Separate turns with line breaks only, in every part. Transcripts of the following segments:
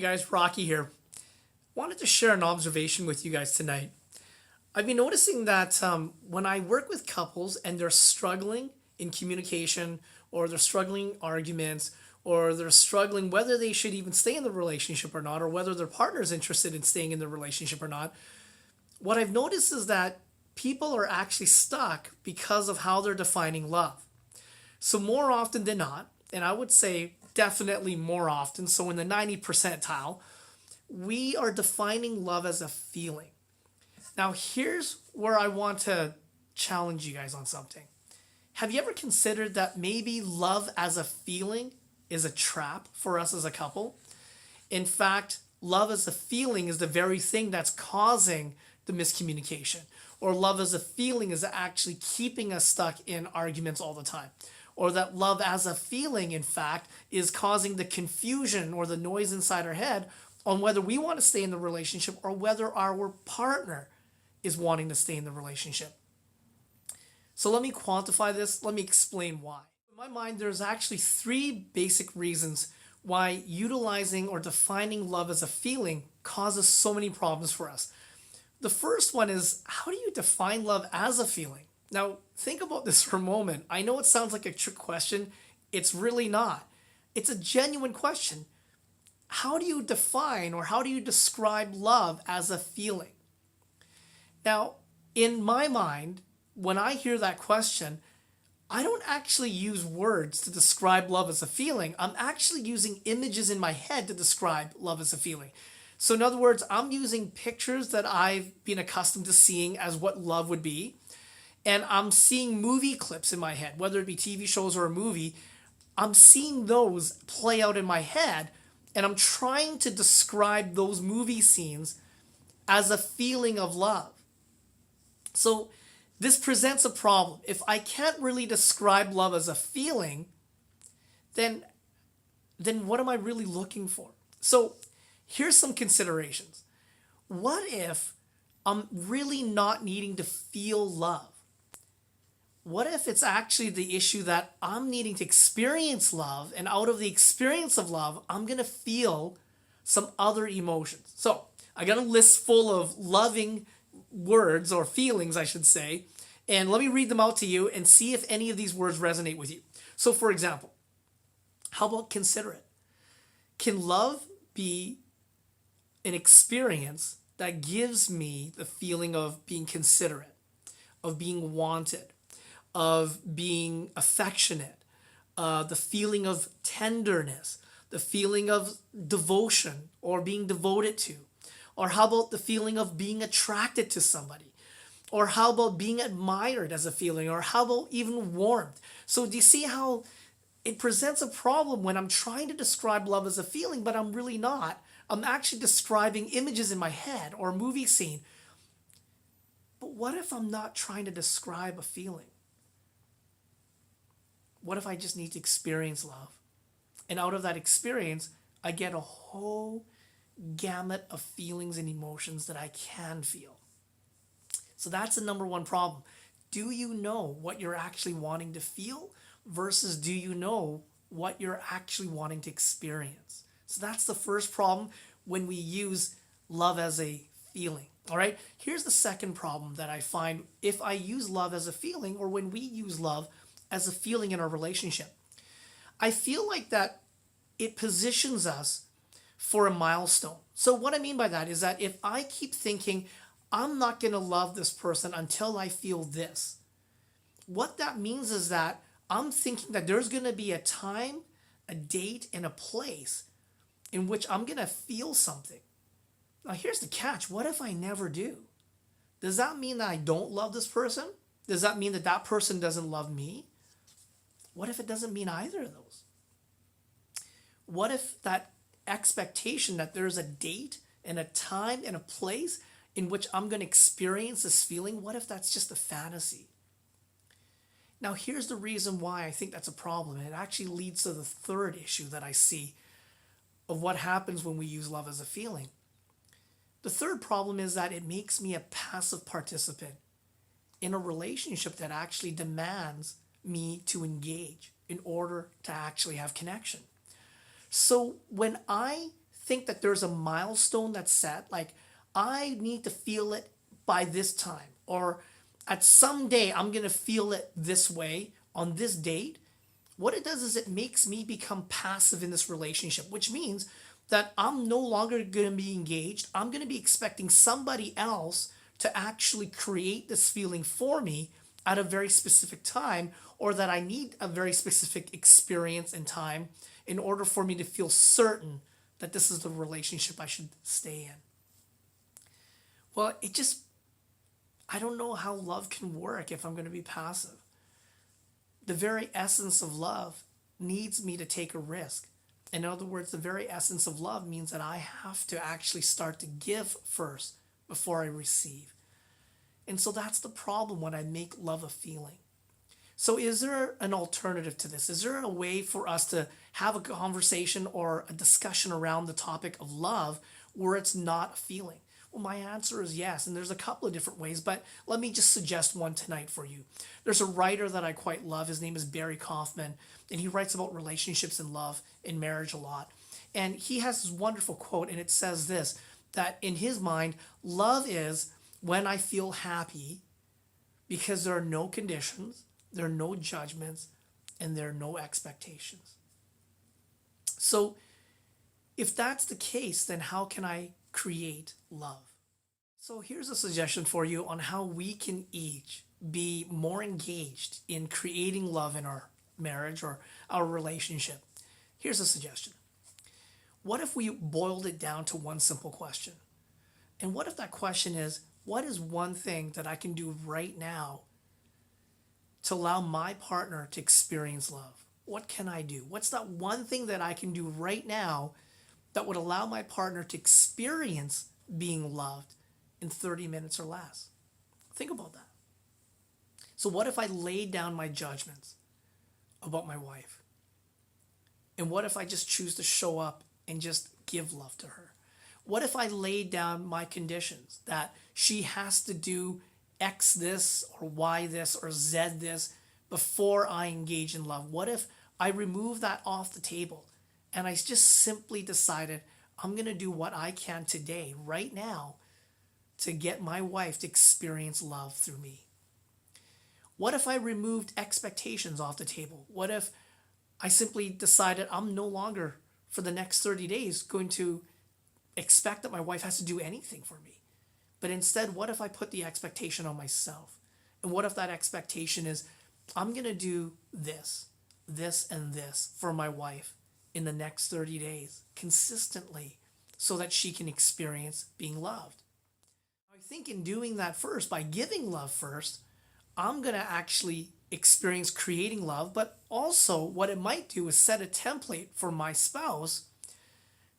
guys, Rocky here. Wanted to share an observation with you guys tonight. I've been noticing that when I work with couples and they're struggling in communication, or they're struggling arguments, or they're struggling whether they should even stay in the relationship or not, or whether their partner is interested in staying in the relationship or not, what I've noticed is that people are actually stuck because of how they're defining love. So more often than not, and I would say definitely more often, so in the 90 percentile, we are defining love as a feeling. Now, here's where I want to challenge you guys on something. Have you ever considered that maybe love as a feeling is a trap for us as a couple? In fact, love as a feeling is the very thing that's causing the miscommunication. Or love as a feeling is actually keeping us stuck in arguments all the time. Or that love as a feeling, in fact, is causing the confusion or the noise inside our head on whether we want to stay in the relationship or whether our partner is wanting to stay in the relationship. So let me quantify this. Let me explain why. In my mind, there's actually three basic reasons why utilizing or defining love as a feeling causes so many problems for us. The first one is, how do you define love as a feeling? Now, think about this for a moment. I know it sounds like a trick question. It's really not. It's a genuine question. How do you define or how do you describe love as a feeling? Now, in my mind, when I hear that question, I don't actually use words to describe love as a feeling. I'm actually using images in my head to describe love as a feeling. So in other words, I'm using pictures that I've been accustomed to seeing as what love would be. And I'm seeing movie clips in my head, whether it be TV shows or a movie. I'm seeing those play out in my head, and I'm trying to describe those movie scenes as a feeling of love. So this presents a problem. If I can't really describe love as a feeling, then what am I really looking for? So here's some considerations. What if I'm really not needing to feel love? What if it's actually the issue that I'm needing to experience love, and out of the experience of love, I'm going to feel some other emotions? So I got a list full of loving words, or feelings, I should say, and let me read them out to you and see if any of these words resonate with you. So for example, how about considerate? Can love be an experience that gives me the feeling of being considerate, of being wanted, of being affectionate, the feeling of tenderness, the feeling of devotion or being devoted to? Or how about the feeling of being attracted to somebody? Or how about being admired as a feeling? Or how about even warmth? So do you see how it presents a problem when I'm trying to describe love as a feeling, but I'm really not? I'm actually describing images in my head or a movie scene. But what if I'm not trying to describe a feeling? What if I just need to experience love? And out of that experience, I get a whole gamut of feelings and emotions that I can feel. So that's the number one problem. Do you know what you're actually wanting to feel versus do you know what you're actually wanting to experience? So that's the first problem when we use love as a feeling. All right, here's the second problem that I find if I use love as a feeling, or when we use love as a feeling in our relationship. I feel like that it positions us for a milestone. So what I mean by that is that if I keep thinking, I'm not going to love this person until I feel this, what that means is that I'm thinking that there's going to be a time, a date, and a place in which I'm going to feel something. Now here's the catch. What if I never do? Does that mean that I don't love this person? Does that mean that that person doesn't love me? What if it doesn't mean either of those? What if that expectation that there's a date and a time and a place in which I'm going to experience this feeling, what if that's just a fantasy? Now, here's the reason why I think that's a problem. And it actually leads to the third issue that I see of what happens when we use love as a feeling. The third problem is that it makes me a passive participant in a relationship that actually demands me to engage in order to actually have connection. So when I think that there's a milestone that's set, like I need to feel it by this time, or at some day I'm going to feel it this way on this date, what it does is it makes me become passive in this relationship, which means that I'm no longer going to be engaged. I'm going to be expecting somebody else to actually create this feeling for me at a very specific time, or that I need a very specific experience and time in order for me to feel certain that this is the relationship I should stay in. Well, I don't know how love can work if I'm going to be passive. The very essence of love needs me to take a risk. In other words, the very essence of love means that I have to actually start to give first before I receive. And so that's the problem when I make love a feeling. So is there an alternative to this? Is there a way for us to have a conversation or a discussion around the topic of love where it's not a feeling? Well, my answer is yes, and there's a couple of different ways, but let me just suggest one tonight for you. There's a writer that I quite love. His name is Barry Kaufman, and he writes about relationships and love and marriage a lot. And he has this wonderful quote, and it says this, that in his mind, love is when I feel happy because there are no conditions, there are no judgments, and there are no expectations. So if that's the case, then how can I create love? So here's a suggestion for you on how we can each be more engaged in creating love in our marriage or our relationship. Here's a suggestion. What if we boiled it down to one simple question? And what if that question is, what is one thing that I can do right now to allow my partner to experience love? What can I do? What's that one thing that I can do right now that would allow my partner to experience being loved in 30 minutes or less? Think about that. So what if I laid down my judgments about my wife? And what if I just choose to show up and just give love to her? What if I laid down my conditions that she has to do X this or Y this or Z this before I engage in love? What if I remove that off the table and I just simply decided I'm going to do what I can today, right now, to get my wife to experience love through me? What if I removed expectations off the table? What if I simply decided I'm no longer, for the next 30 days, going to expect that my wife has to do anything for me? But instead, what if I put the expectation on myself? And what if that expectation is, I'm going to do this, this, and this for my wife in the next 30 days consistently so that she can experience being loved? I think in doing that first, by giving love first, I'm going to actually experience creating love, but also what it might do is set a template for my spouse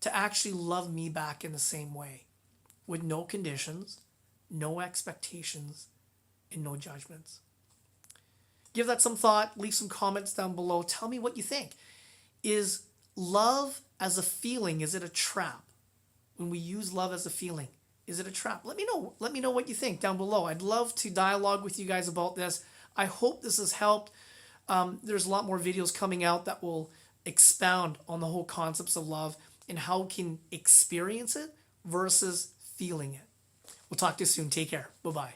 to actually love me back in the same way, with no conditions, no expectations, and no judgments. Give that some thought. Leave some comments down below. Tell me what you think. Is love as a feeling, is it a trap? When we use love as a feeling, is it a trap? Let me know. Let me know what you think down below. I'd love to dialogue with you guys about this. I hope this has helped. There's a lot more videos coming out that will expound on the whole concepts of love and how we can experience it versus feeling it. We'll talk to you soon. Take care. Bye-bye.